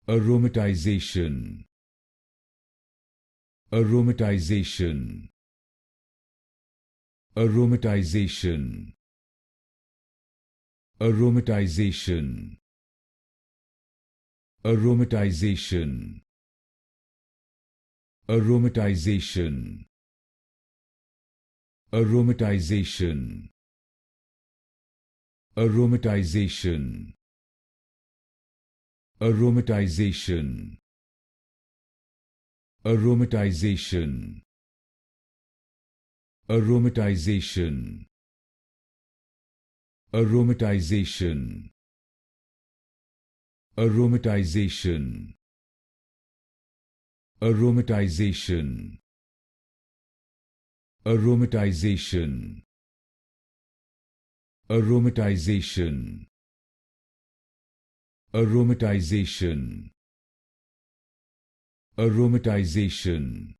Aromatization. Aromatization. Aromatization. Aromatization. Aromatization. Aromatization. Aromatization. Aromatization. Aromatization. Aromatization. Aromatization. Aromatization. Aromatization. Aromatization. Aromatization. Aromatization. Aromatization. Aromatization.